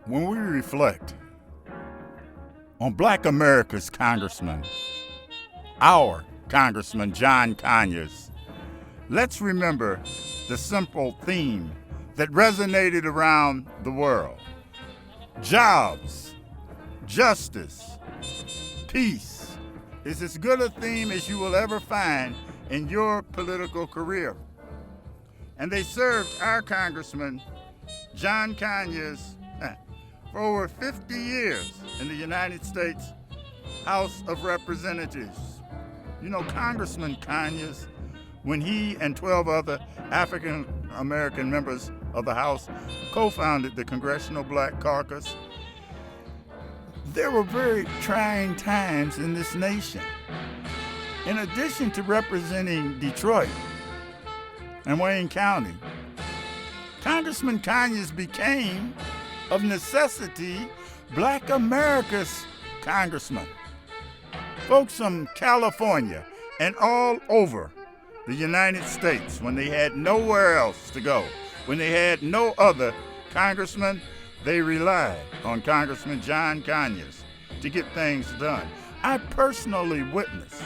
When we reflect on Black America's congressman, our Congressman John Conyers, let's remember the simple theme that resonated around the world. Jobs, justice, peace is as good a theme as you will ever find in your political career. And they served our Congressman John Conyers for over 50 years in the United States House of Representatives. You know, Congressman Conyers, when he and 12 other African American members of the House co-founded the Congressional Black Caucus, there were very trying times in this nation. In addition to representing Detroit and Wayne County, Congressman Conyers became, of necessity, Black America's congressman. Folks from California and all over the United States, when they had nowhere else to go, when they had no other congressman, they relied on Congressman John Conyers to get things done. I personally witnessed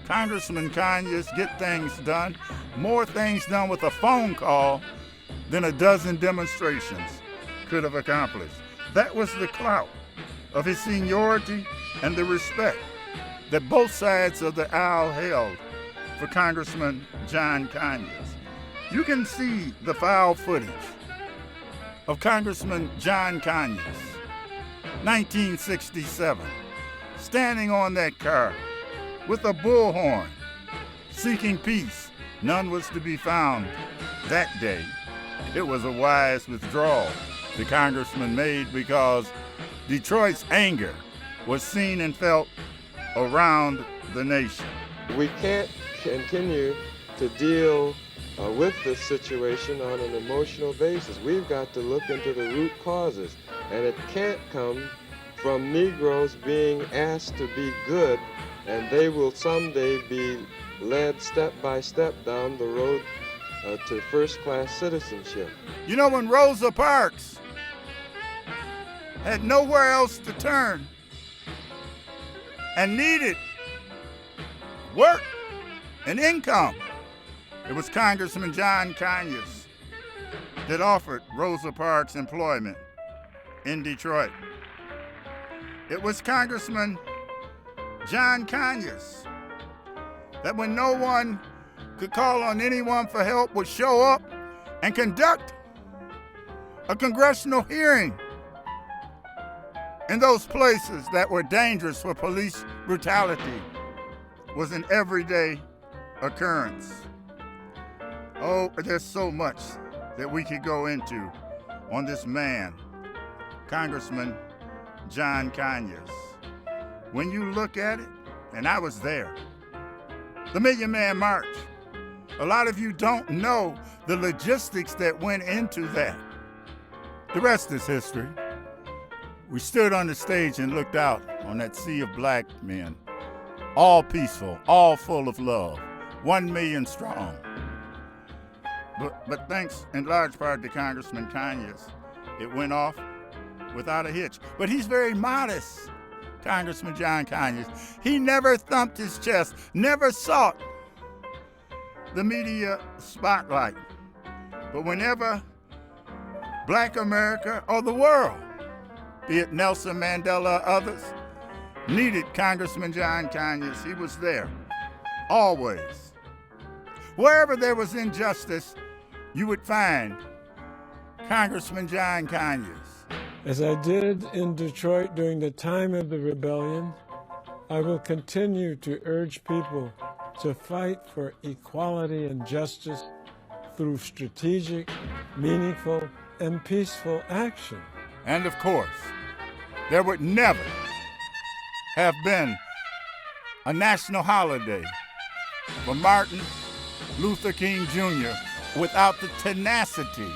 Congressman Conyers get things done, more things done with a phone call than a dozen demonstrations could have accomplished. That was the clout of his seniority and the respect that both sides of the aisle held for Congressman John Conyers. You can see the file footage of Congressman John Conyers, 1967, standing on that car with a bullhorn, seeking peace. None was to be found that day. It was a wise withdrawal the congressman made because Detroit's anger was seen and felt around the nation. We can't continue to deal with this situation on an emotional basis. We've got to look into the root causes, and it can't come from Negroes being asked to be good, and they will someday be led step by step down the road to first-class citizenship. You know, when Rosa Parks had nowhere else to turn and needed work and income, it was Congressman John Conyers that offered Rosa Parks employment in Detroit. It was Congressman John Conyers that when no one could call on anyone for help would show up and conduct a congressional hearing in those places that were dangerous for police brutality. Was an everyday occurrence. Oh, there's so much that we could go into on this man, Congressman John Conyers. When you look at it, and I was there, the Million Man March, a lot of you don't know the logistics that went into that. The rest is history. We stood on the stage and looked out on that sea of black men, all peaceful, all full of love, 1 million strong. But thanks in large part to Congressman Conyers, it went off without a hitch. But he's very modest, Congressman John Conyers. He never thumped his chest, never sought the media spotlight. But whenever Black America or the world, be it Nelson Mandela or others, needed Congressman John Conyers, he was there, always. Wherever there was injustice, you would find Congressman John Conyers. As I did in Detroit during the time of the rebellion, I will continue to urge people to fight for equality and justice through strategic, meaningful, and peaceful action. And of course, there would never have been a national holiday for Martin Luther King Jr. without the tenacity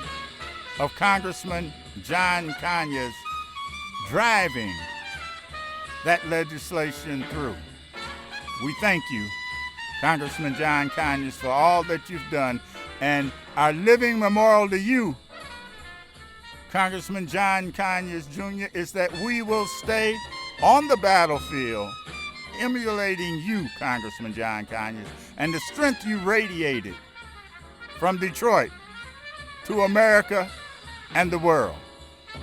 of Congressman John Conyers driving that legislation through. We thank you, Congressman John Conyers, for all that you've done, and our living memorial to you, Congressman John Conyers Jr., is that we will stay on the battlefield emulating you, Congressman John Conyers, and the strength you radiated from Detroit to America and the world.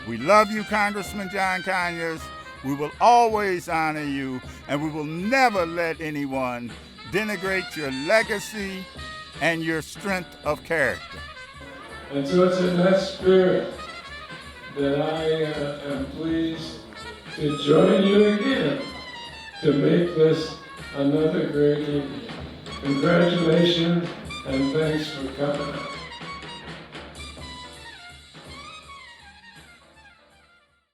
We love you, Congressman John Conyers. We will always honor you, and we will never let anyone denigrate your legacy and your strength of character. And so it's in that spirit that I am pleased to join you again to make this another great evening. Congratulations and thanks for coming.